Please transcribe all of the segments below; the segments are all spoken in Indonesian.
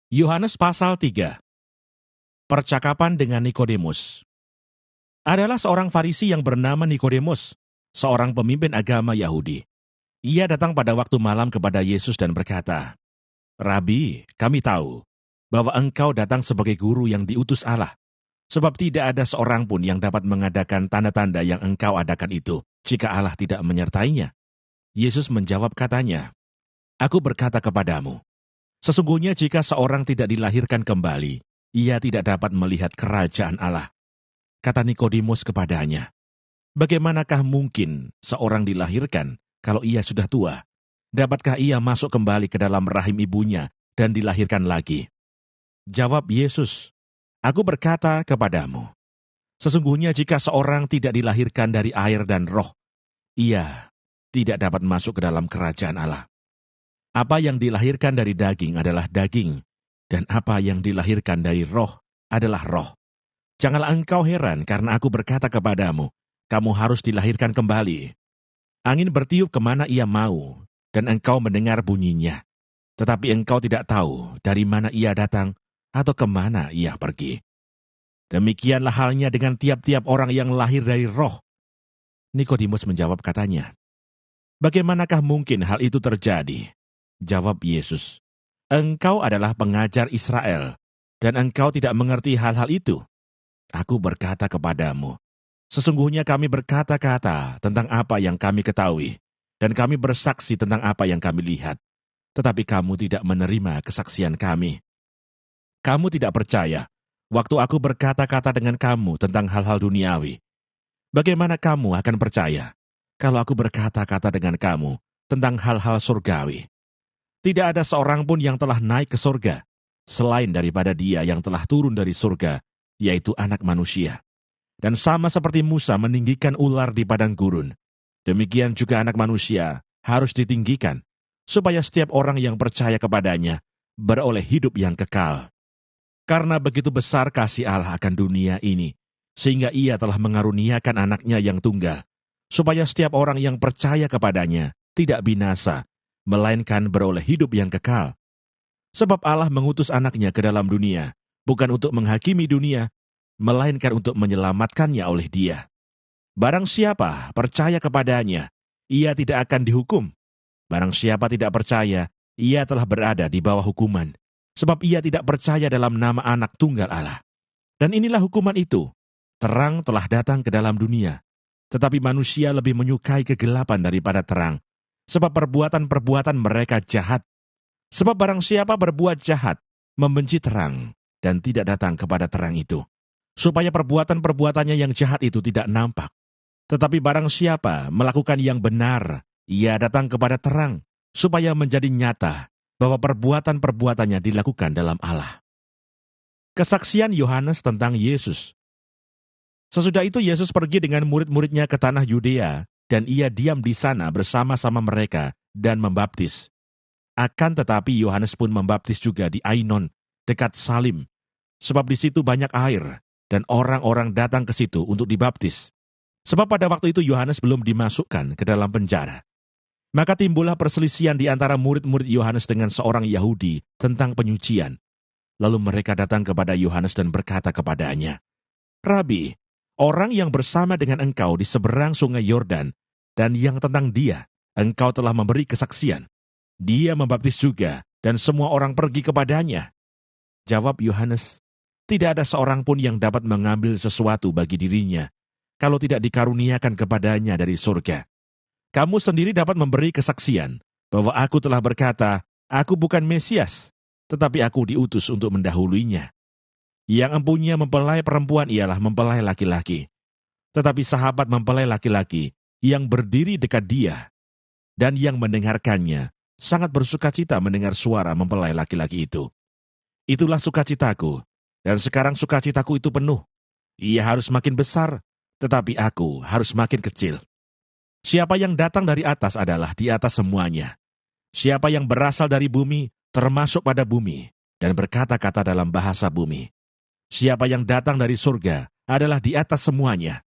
Yohanes pasal 3. Percakapan dengan Nikodemus. Adalah seorang Farisi yang bernama Nikodemus, seorang pemimpin agama Yahudi. Ia datang pada waktu malam kepada Yesus dan berkata, "Rabi, kami tahu bahwa engkau datang sebagai guru yang diutus Allah, sebab tidak ada seorang pun yang dapat mengadakan tanda-tanda yang engkau adakan itu, jika Allah tidak menyertainya." Yesus menjawab katanya, "Aku berkata kepadamu, sesungguhnya jika seorang tidak dilahirkan kembali, ia tidak dapat melihat kerajaan Allah." Kata Nikodemus kepadanya, "Bagaimanakah mungkin seorang dilahirkan kalau ia sudah tua? Dapatkah ia masuk kembali ke dalam rahim ibunya dan dilahirkan lagi?" Jawab Yesus, "Aku berkata kepadamu, sesungguhnya jika seorang tidak dilahirkan dari air dan roh, ia tidak dapat masuk ke dalam kerajaan Allah. Apa yang dilahirkan dari daging adalah daging, dan apa yang dilahirkan dari roh adalah roh. Janganlah engkau heran karena aku berkata kepadamu, kamu harus dilahirkan kembali. Angin bertiup kemana ia mau, dan engkau mendengar bunyinya. Tetapi engkau tidak tahu dari mana ia datang atau kemana ia pergi. Demikianlah halnya dengan tiap-tiap orang yang lahir dari roh." Nikodemus menjawab katanya, "Bagaimanakah mungkin hal itu terjadi?" Jawab Yesus, "Engkau adalah pengajar Israel, dan engkau tidak mengerti hal-hal itu. Aku berkata kepadamu, sesungguhnya kami berkata-kata tentang apa yang kami ketahui, dan kami bersaksi tentang apa yang kami lihat. Tetapi kamu tidak menerima kesaksian kami. Kamu tidak percaya waktu aku berkata-kata dengan kamu tentang hal-hal duniawi. Bagaimana kamu akan percaya kalau aku berkata-kata dengan kamu tentang hal-hal surgawi? Tidak ada seorang pun yang telah naik ke surga, selain daripada Dia yang telah turun dari surga, yaitu Anak Manusia. Dan sama seperti Musa meninggikan ular di padang gurun, demikian juga Anak Manusia harus ditinggikan, supaya setiap orang yang percaya kepadanya beroleh hidup yang kekal. Karena begitu besar kasih Allah akan dunia ini, sehingga Ia telah mengaruniakan Anaknya yang tunggal, supaya setiap orang yang percaya kepadanya tidak binasa, melainkan beroleh hidup yang kekal. Sebab Allah mengutus Anaknya ke dalam dunia, bukan untuk menghakimi dunia, melainkan untuk menyelamatkannya oleh Dia. Barang siapa percaya kepadanya, ia tidak akan dihukum. Barang siapa tidak percaya, ia telah berada di bawah hukuman, sebab ia tidak percaya dalam nama Anak Tunggal Allah. Dan inilah hukuman itu, terang telah datang ke dalam dunia, tetapi manusia lebih menyukai kegelapan daripada terang, sebab perbuatan-perbuatan mereka jahat. Sebab barang siapa berbuat jahat, membenci terang, dan tidak datang kepada terang itu, supaya perbuatan-perbuatannya yang jahat itu tidak nampak. Tetapi barang siapa melakukan yang benar, ia datang kepada terang, supaya menjadi nyata bahwa perbuatan-perbuatannya dilakukan dalam Allah. Kesaksian Yohanes tentang Yesus. Sesudah itu Yesus pergi dengan murid-muridnya ke tanah Yudea, dan ia diam di sana bersama-sama mereka dan membaptis. Akan tetapi Yohanes pun membaptis juga di Ainon, dekat Salim, sebab di situ banyak air, dan orang-orang datang ke situ untuk dibaptis. Sebab pada waktu itu Yohanes belum dimasukkan ke dalam penjara. Maka timbullah perselisihan di antara murid-murid Yohanes dengan seorang Yahudi tentang penyucian. Lalu mereka datang kepada Yohanes dan berkata kepadanya, "Rabi, orang yang bersama dengan engkau di seberang sungai Yordan, dan yang tentang dia, engkau telah memberi kesaksian. Dia membaptis juga, dan semua orang pergi kepadanya." Jawab Yohanes, "Tidak ada seorang pun yang dapat mengambil sesuatu bagi dirinya, kalau tidak dikaruniakan kepadanya dari surga. Kamu sendiri dapat memberi kesaksian, bahwa aku telah berkata, aku bukan Mesias, tetapi aku diutus untuk mendahuluinya. Yang empunya mempelai perempuan ialah mempelai laki-laki. Tetapi sahabat mempelai laki-laki yang berdiri dekat dia, dan yang mendengarkannya, sangat bersukacita mendengar suara mempelai laki-laki itu. Itulah sukacitaku, dan sekarang sukacitaku itu penuh. Ia harus makin besar, tetapi aku harus makin kecil. Siapa yang datang dari atas adalah di atas semuanya. Siapa yang berasal dari bumi, termasuk pada bumi, dan berkata-kata dalam bahasa bumi. Siapa yang datang dari surga adalah di atas semuanya.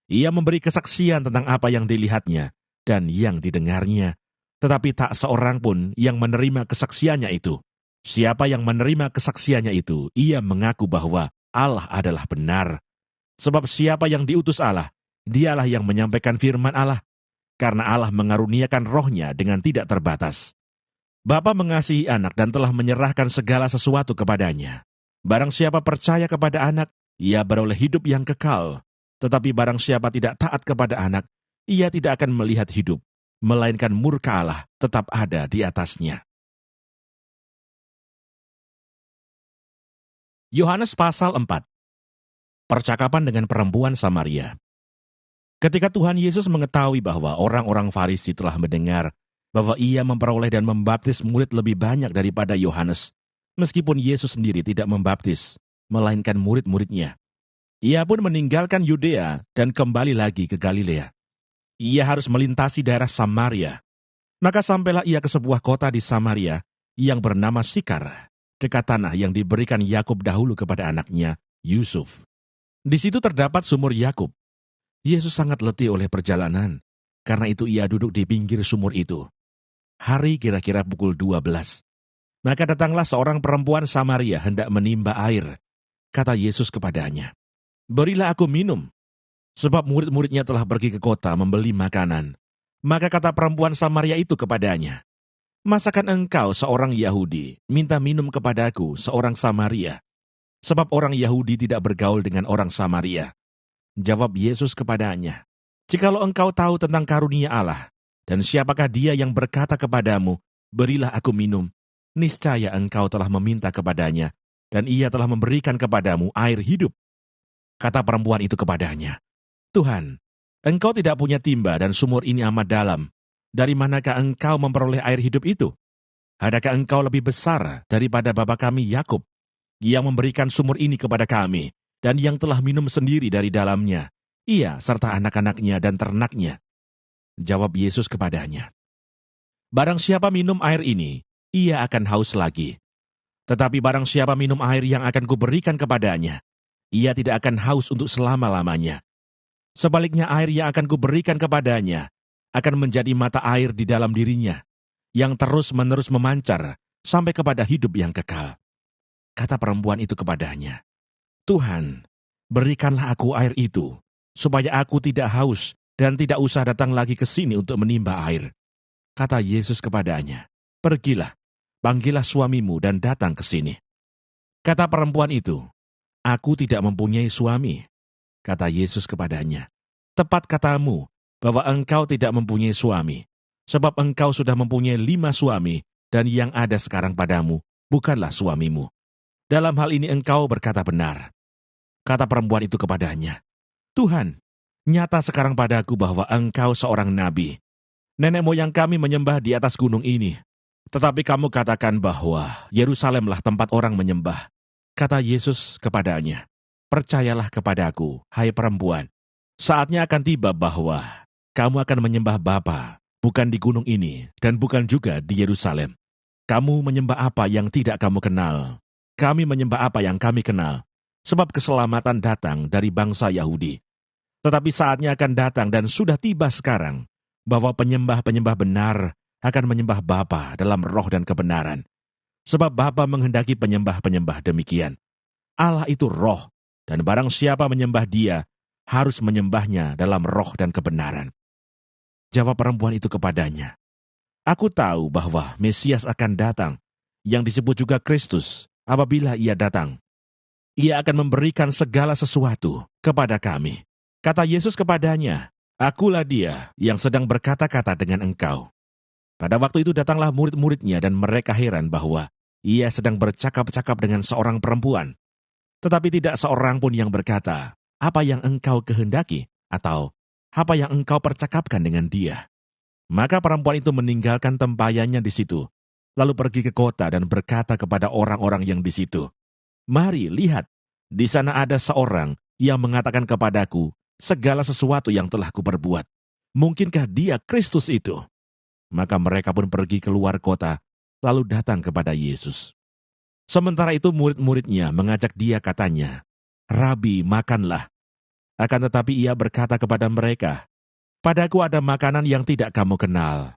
Ia memberi kesaksian tentang apa yang dilihatnya dan yang didengarnya, tetapi tak seorang pun yang menerima kesaksiannya itu. Siapa yang menerima kesaksiannya itu, ia mengaku bahwa Allah adalah benar. Sebab siapa yang diutus Allah, dialah yang menyampaikan firman Allah, karena Allah mengaruniakan rohnya dengan tidak terbatas. Bapa mengasihi anak dan telah menyerahkan segala sesuatu kepadanya. Barang siapa percaya kepada anak, ia beroleh hidup yang kekal. Tetapi barang siapa tidak taat kepada anak, ia tidak akan melihat hidup, melainkan murka Allah tetap ada di atasnya. Yohanes pasal 4. Percakapan dengan perempuan Samaria. Ketika Tuhan Yesus mengetahui bahwa orang-orang Farisi telah mendengar bahwa ia memperoleh dan membaptis murid lebih banyak daripada Yohanes, meskipun Yesus sendiri tidak membaptis, melainkan murid-muridnya, ia pun meninggalkan Yudea dan kembali lagi ke Galilea. Ia harus melintasi daerah Samaria. Maka sampailah ia ke sebuah kota di Samaria yang bernama Sikar, dekat tanah yang diberikan Yakub dahulu kepada anaknya, Yusuf. Di situ terdapat sumur Yakub. Yesus sangat letih oleh perjalanan, karena itu ia duduk di pinggir sumur itu. Hari kira-kira pukul 12. Maka datanglah seorang perempuan Samaria hendak menimba air. Kata Yesus kepadanya, "Berilah aku minum." Sebab murid-muridnya telah pergi ke kota membeli makanan. Maka kata perempuan Samaria itu kepadanya, "Masakan engkau seorang Yahudi minta minum kepadaku seorang Samaria? Sebab orang Yahudi tidak bergaul dengan orang Samaria." Jawab Yesus kepadanya, "Jikalau engkau tahu tentang karunia Allah, dan siapakah dia yang berkata kepadamu, 'Berilah aku minum,' niscaya engkau telah meminta kepadanya, dan ia telah memberikan kepadamu air hidup." Kata perempuan itu kepadanya, "Tuhan, engkau tidak punya timba dan sumur ini amat dalam. Dari manakah engkau memperoleh air hidup itu? Adakah engkau lebih besar daripada bapa kami Yakub, yang memberikan sumur ini kepada kami, dan yang telah minum sendiri dari dalamnya, ia serta anak-anaknya dan ternaknya?" Jawab Yesus kepadanya, "Barang siapa minum air ini, ia akan haus lagi. Tetapi barang siapa minum air yang akan kuberikan kepadanya, ia tidak akan haus untuk selama-lamanya. Sebaliknya air yang akan kuberikan kepadanya akan menjadi mata air di dalam dirinya, yang terus-menerus memancar sampai kepada hidup yang kekal." Kata perempuan itu kepadanya, "Tuhan, berikanlah aku air itu, supaya aku tidak haus dan tidak usah datang lagi ke sini untuk menimba air." Kata Yesus kepadanya, "Pergilah, panggillah suamimu dan datang ke sini." Kata perempuan itu, "Aku tidak mempunyai suami." Kata Yesus kepadanya, "Tepat katamu bahwa engkau tidak mempunyai suami, sebab engkau sudah mempunyai 5 suami, dan yang ada sekarang padamu bukanlah suamimu. Dalam hal ini engkau berkata benar." Kata perempuan itu kepadanya, "Tuhan, nyata sekarang padaku bahwa engkau seorang nabi. Nenek moyang kami menyembah di atas gunung ini, tetapi kamu katakan bahwa Yerusalemlah tempat orang menyembah." Kata Yesus kepadanya, "Percayalah kepadaku, hai perempuan, saatnya akan tiba bahwa kamu akan menyembah Bapa, bukan di gunung ini, dan bukan juga di Yerusalem. Kamu menyembah apa yang tidak kamu kenal. Kami menyembah apa yang kami kenal, sebab keselamatan datang dari bangsa Yahudi. Tetapi saatnya akan datang dan sudah tiba sekarang, bahwa penyembah-penyembah benar akan menyembah Bapa dalam roh dan kebenaran. Sebab Bapa menghendaki penyembah-penyembah demikian. Allah itu roh, dan barang siapa menyembah Dia, harus menyembahnya dalam roh dan kebenaran." Jawab perempuan itu kepadanya, "Aku tahu bahwa Mesias akan datang, yang disebut juga Kristus. Apabila ia datang, ia akan memberikan segala sesuatu kepada kami." Kata Yesus kepadanya, "Akulah dia yang sedang berkata-kata dengan engkau." Pada waktu itu datanglah murid-muridnya dan mereka heran bahwa ia sedang bercakap-cakap dengan seorang perempuan. Tetapi tidak seorang pun yang berkata, "Apa yang engkau kehendaki?" atau "Apa yang engkau percakapkan dengan dia?" Maka perempuan itu meninggalkan tempayannya di situ, lalu pergi ke kota dan berkata kepada orang-orang yang di situ, "Mari, lihat, di sana ada seorang yang mengatakan kepadaku segala sesuatu yang telah kuperbuat. Mungkinkah dia Kristus itu?" Maka mereka pun pergi keluar kota, lalu datang kepada Yesus. Sementara itu murid-muridnya mengajak dia, katanya, "Rabi, makanlah." Akan tetapi ia berkata kepada mereka, "Padaku ada makanan yang tidak kamu kenal."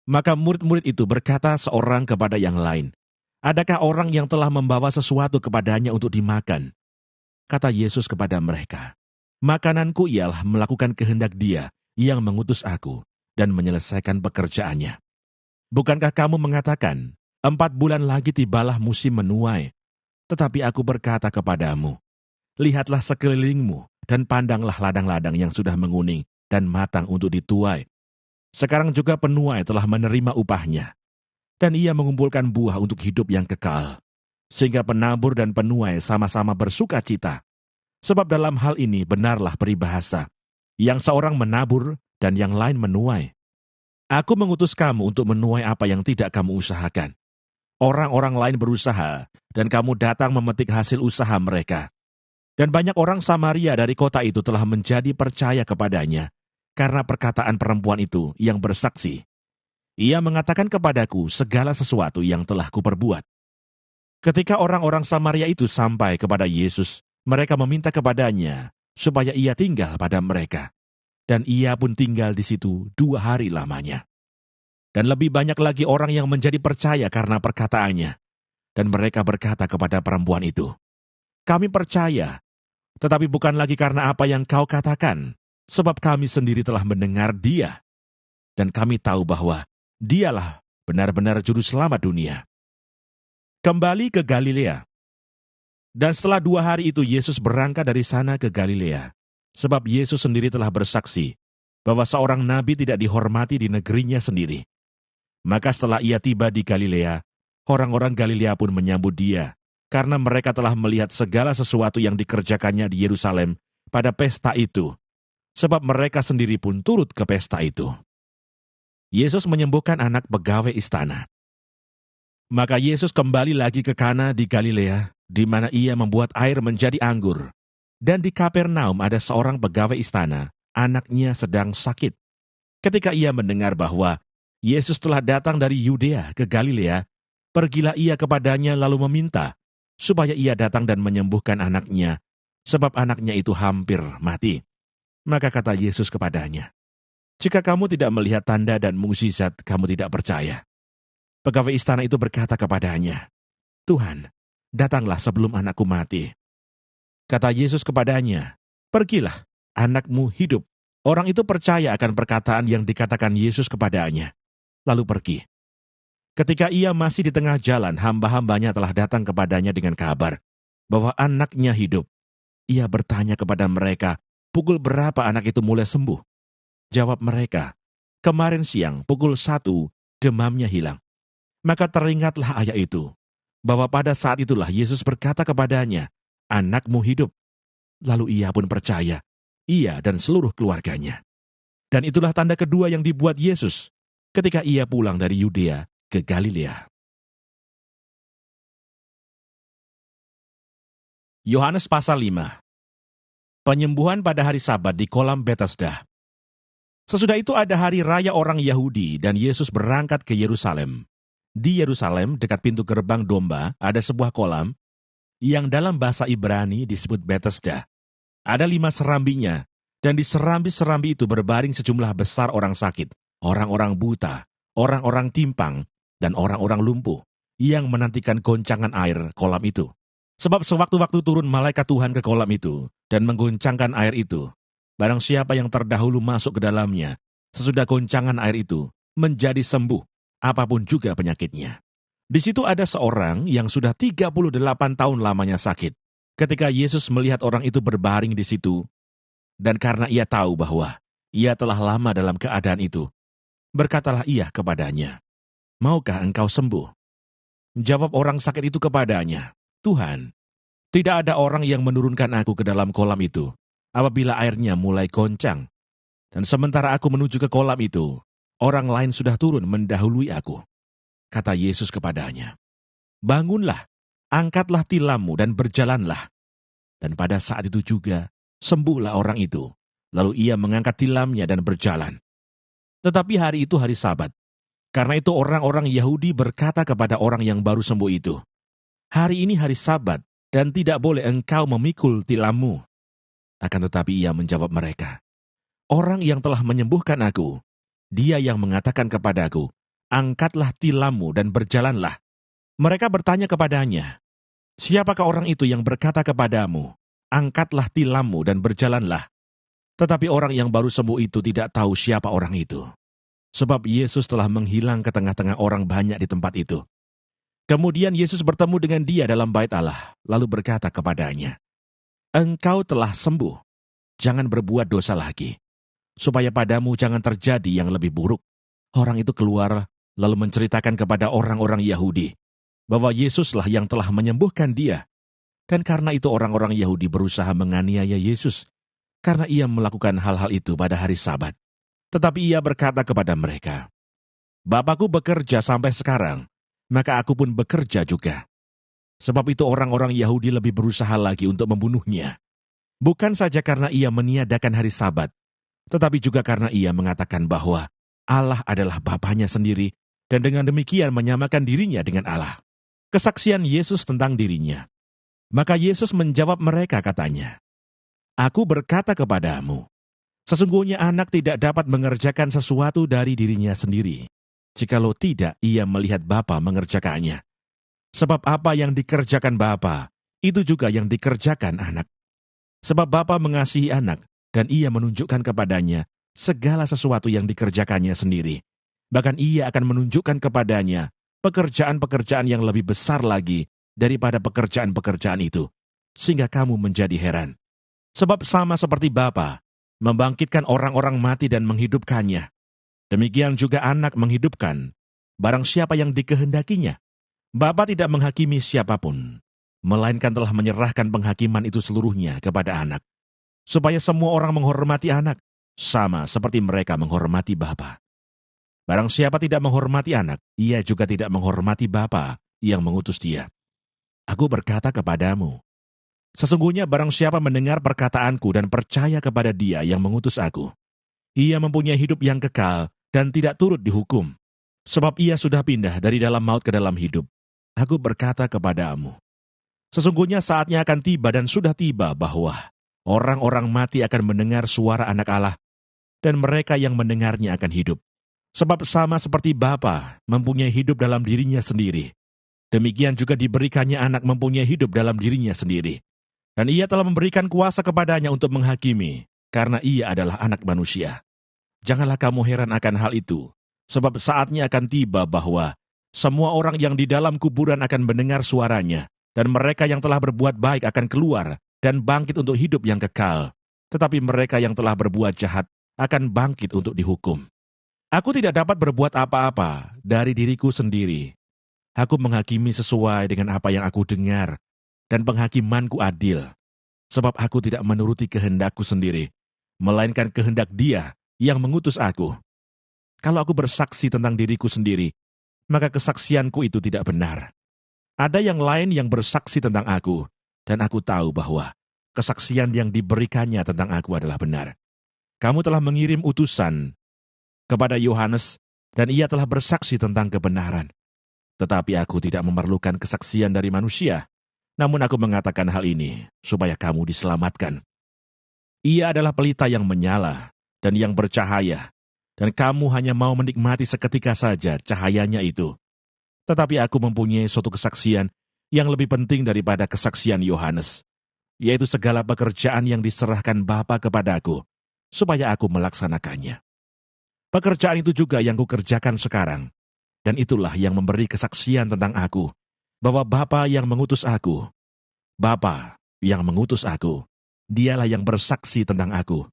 Maka murid-murid itu berkata seorang kepada yang lain, Adakah orang yang telah membawa sesuatu kepadanya untuk dimakan? Kata Yesus kepada mereka, makananku ialah melakukan kehendak Dia yang mengutus aku dan menyelesaikan pekerjaannya. Bukankah kamu mengatakan, 4 bulan lagi tibalah musim menuai? Tetapi aku berkata kepadamu, lihatlah sekelilingmu dan pandanglah ladang-ladang yang sudah menguning dan matang untuk dituai. Sekarang juga penuai telah menerima upahnya, dan ia mengumpulkan buah untuk hidup yang kekal, sehingga penabur dan penuai sama-sama bersuka cita. Sebab dalam hal ini benarlah peribahasa, yang seorang menabur dan yang lain menuai. Aku mengutus kamu untuk menuai apa yang tidak kamu usahakan. Orang-orang lain berusaha, dan kamu datang memetik hasil usaha mereka. Dan banyak orang Samaria dari kota itu telah menjadi percaya kepadanya, karena perkataan perempuan itu yang bersaksi. Ia mengatakan kepadaku segala sesuatu yang telah kuperbuat. Ketika orang-orang Samaria itu sampai kepada Yesus, mereka meminta kepadanya supaya ia tinggal pada mereka. Dan ia pun tinggal di situ 2 hari lamanya. Dan lebih banyak lagi orang yang menjadi percaya karena perkataannya. Dan mereka berkata kepada perempuan itu, kami percaya, tetapi bukan lagi karena apa yang kau katakan, sebab kami sendiri telah mendengar Dia. Dan kami tahu bahwa Dialah benar-benar juru selamat dunia. Kembali ke Galilea. Dan setelah 2 hari itu Yesus berangkat dari sana ke Galilea, sebab Yesus sendiri telah bersaksi bahwa seorang nabi tidak dihormati di negerinya sendiri. Maka setelah ia tiba di Galilea, orang-orang Galilea pun menyambut Dia, karena mereka telah melihat segala sesuatu yang dikerjakannya di Yerusalem pada pesta itu, sebab mereka sendiri pun turut ke pesta itu. Yesus menyembuhkan anak pegawai istana. Maka Yesus kembali lagi ke Kana di Galilea, di mana ia membuat air menjadi anggur. Dan di Kapernaum ada seorang pegawai istana, anaknya sedang sakit. Ketika ia mendengar bahwa Yesus telah datang dari Yudea ke Galilea, pergilah ia kepadanya lalu meminta supaya ia datang dan menyembuhkan anaknya, sebab anaknya itu hampir mati. Maka kata Yesus kepadanya, jika kamu tidak melihat tanda dan mukjizat, kamu tidak percaya. Pegawai istana itu berkata kepadanya, Tuhan, datanglah sebelum anakku mati. Kata Yesus kepadanya, pergilah, anakmu hidup. Orang itu percaya akan perkataan yang dikatakan Yesus kepadanya, lalu pergi. Ketika ia masih di tengah jalan, hamba-hambanya telah datang kepadanya dengan kabar bahwa anaknya hidup. Ia bertanya kepada mereka, pukul berapa anak itu mulai sembuh? Jawab mereka, kemarin siang pukul 1 demamnya hilang. Maka teringatlah ayat itu, bahwa pada saat itulah Yesus berkata kepadanya, anakmu hidup. Lalu ia pun percaya, ia dan seluruh keluarganya. Dan itulah tanda kedua yang dibuat Yesus ketika ia pulang dari Yudea ke Galilea. Yohanes pasal 5. Penyembuhan pada hari Sabat di kolam Betesda. Sesudah itu ada hari raya orang Yahudi dan Yesus berangkat ke Yerusalem. Di Yerusalem, dekat pintu gerbang domba, ada sebuah kolam yang dalam bahasa Ibrani disebut Betesda. Ada 5 serambinya, dan di serambi-serambi itu berbaring sejumlah besar orang sakit, orang-orang buta, orang-orang timpang, dan orang-orang lumpuh, yang menantikan goncangan air kolam itu. Sebab sewaktu-waktu turun malaikat Tuhan ke kolam itu, dan menggoncangkan air itu, barang siapa yang terdahulu masuk ke dalamnya, sesudah goncangan air itu, menjadi sembuh, apapun juga penyakitnya. Di situ ada seorang yang sudah 38 tahun lamanya sakit. Ketika Yesus melihat orang itu berbaring di situ, dan karena ia tahu bahwa ia telah lama dalam keadaan itu, berkatalah ia kepadanya, maukah engkau sembuh? Jawab orang sakit itu kepadanya, Tuhan, tidak ada orang yang menurunkan aku ke dalam kolam itu, apabila airnya mulai goncang. Dan sementara aku menuju ke kolam itu, orang lain sudah turun mendahului aku. Kata Yesus kepadanya, bangunlah, angkatlah tilammu dan berjalanlah. Dan pada saat itu juga, sembuhlah orang itu. Lalu ia mengangkat tilamnya dan berjalan. Tetapi hari itu hari Sabat. Karena itu orang-orang Yahudi berkata kepada orang yang baru sembuh itu, hari ini hari Sabat, dan tidak boleh engkau memikul tilammu. Akan tetapi ia menjawab mereka, orang yang telah menyembuhkan aku, dia yang mengatakan kepadaku, angkatlah tilammu dan berjalanlah. Mereka bertanya kepadanya, "Siapakah orang itu yang berkata kepadamu, 'Angkatlah tilammu dan berjalanlah'?" Tetapi orang yang baru sembuh itu tidak tahu siapa orang itu, sebab Yesus telah menghilang ke tengah-tengah orang banyak di tempat itu. Kemudian Yesus bertemu dengan dia dalam bait Allah, lalu berkata kepadanya, "Engkau telah sembuh, jangan berbuat dosa lagi, supaya padamu jangan terjadi yang lebih buruk." Orang itu keluar, lalu menceritakan kepada orang-orang Yahudi, bahwa Yesuslah yang telah menyembuhkan dia. Dan karena itu orang-orang Yahudi berusaha menganiaya Yesus, karena ia melakukan hal-hal itu pada hari Sabat. Tetapi ia berkata kepada mereka, "Bapakku bekerja sampai sekarang, maka aku pun bekerja juga." Sebab itu orang-orang Yahudi lebih berusaha lagi untuk membunuhnya. Bukan saja karena ia meniadakan hari Sabat, tetapi juga karena ia mengatakan bahwa Allah adalah Bapanya sendiri, dan dengan demikian menyamakan dirinya dengan Allah. Kesaksian Yesus tentang dirinya. Maka Yesus menjawab mereka katanya, "Aku berkata kepadamu, sesungguhnya anak tidak dapat mengerjakan sesuatu dari dirinya sendiri, jikalau tidak ia melihat Bapa mengerjakannya. Sebab apa yang dikerjakan Bapa, itu juga yang dikerjakan anak. Sebab Bapa mengasihi anak, dan ia menunjukkan kepadanya segala sesuatu yang dikerjakannya sendiri. Bahkan ia akan menunjukkan kepadanya pekerjaan-pekerjaan yang lebih besar lagi daripada pekerjaan-pekerjaan itu, sehingga kamu menjadi heran. Sebab sama seperti Bapa membangkitkan orang-orang mati dan menghidupkannya, demikian juga anak menghidupkan barang siapa yang dikehendakinya. Bapa tidak menghakimi siapapun, melainkan telah menyerahkan penghakiman itu seluruhnya kepada anak, supaya semua orang menghormati anak, sama seperti mereka menghormati Bapa. Barang siapa tidak menghormati anak, ia juga tidak menghormati Bapa yang mengutus dia. Aku berkata kepadamu, sesungguhnya barang siapa mendengar perkataanku dan percaya kepada dia yang mengutus aku, ia mempunyai hidup yang kekal dan tidak turut dihukum, sebab ia sudah pindah dari dalam maut ke dalam hidup. Aku berkata kepadamu, sesungguhnya saatnya akan tiba dan sudah tiba bahwa orang-orang mati akan mendengar suara Anak Allah, dan mereka yang mendengarnya akan hidup. Sebab sama seperti Bapa mempunyai hidup dalam dirinya sendiri, demikian juga diberikannya anak mempunyai hidup dalam dirinya sendiri. Dan ia telah memberikan kuasa kepadanya untuk menghakimi, karena ia adalah anak manusia. Janganlah kamu heran akan hal itu, sebab saatnya akan tiba bahwa semua orang yang di dalam kuburan akan mendengar suaranya, dan mereka yang telah berbuat baik akan keluar dan bangkit untuk hidup yang kekal. Tetapi mereka yang telah berbuat jahat akan bangkit untuk dihukum. Aku tidak dapat berbuat apa-apa dari diriku sendiri. Aku menghakimi sesuai dengan apa yang aku dengar, dan penghakimanku adil. Sebab aku tidak menuruti kehendakku sendiri, melainkan kehendak Dia yang mengutus aku. Kalau aku bersaksi tentang diriku sendiri, maka kesaksianku itu tidak benar. Ada yang lain yang bersaksi tentang aku, dan aku tahu bahwa kesaksian yang diberikannya tentang aku adalah benar. Kamu telah mengirim utusan kepada Yohanes, dan ia telah bersaksi tentang kebenaran. Tetapi aku tidak memerlukan kesaksian dari manusia, namun aku mengatakan hal ini supaya kamu diselamatkan. Ia adalah pelita yang menyala dan yang bercahaya, dan kamu hanya mau menikmati seketika saja cahayanya itu. Tetapi aku mempunyai suatu kesaksian yang lebih penting daripada kesaksian Yohanes, yaitu segala pekerjaan yang diserahkan Bapa kepadaku, supaya aku melaksanakannya. Pekerjaan itu juga yang kukerjakan sekarang, dan itulah yang memberi kesaksian tentang aku, bahwa Bapa yang mengutus aku, Bapa yang mengutus aku, Dialah yang bersaksi tentang aku.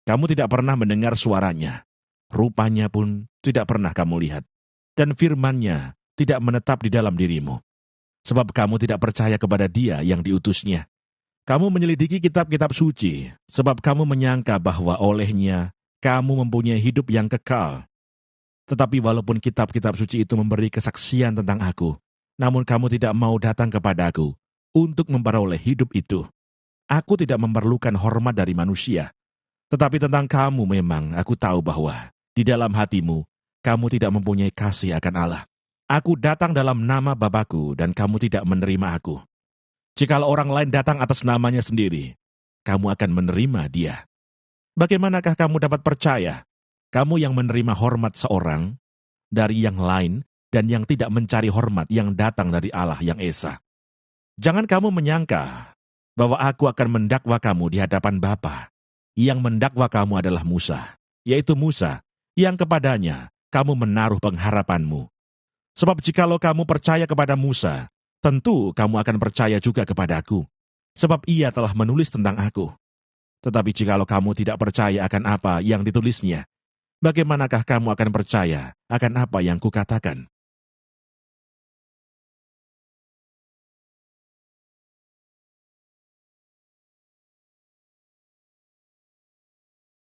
Kamu tidak pernah mendengar suaranya, rupanya pun tidak pernah kamu lihat, dan firman-Nya tidak menetap di dalam dirimu, sebab kamu tidak percaya kepada Dia yang diutusnya. Kamu menyelidiki kitab-kitab suci, sebab kamu menyangka bahwa olehnya kamu mempunyai hidup yang kekal. Tetapi walaupun kitab-kitab suci itu memberi kesaksian tentang aku, namun kamu tidak mau datang kepadaku untuk memperoleh hidup itu. Aku tidak memerlukan hormat dari manusia, tetapi tentang kamu memang aku tahu bahwa di dalam hatimu kamu tidak mempunyai kasih akan Allah. Aku datang dalam nama Bapakku dan kamu tidak menerima aku. Jikalau orang lain datang atas namanya sendiri, kamu akan menerima dia. Bagaimanakah kamu dapat percaya, kamu yang menerima hormat seorang dari yang lain, dan yang tidak mencari hormat yang datang dari Allah yang Esa. Jangan kamu menyangka bahwa aku akan mendakwa kamu di hadapan Bapa. Yang mendakwa kamu adalah Musa, yaitu Musa yang kepadanya kamu menaruh pengharapanmu. Sebab jikalau kamu percaya kepada Musa, tentu kamu akan percaya juga kepadaku, sebab ia telah menulis tentang aku. Tetapi jikalau kamu tidak percaya akan apa yang ditulisnya, bagaimanakah kamu akan percaya akan apa yang kukatakan?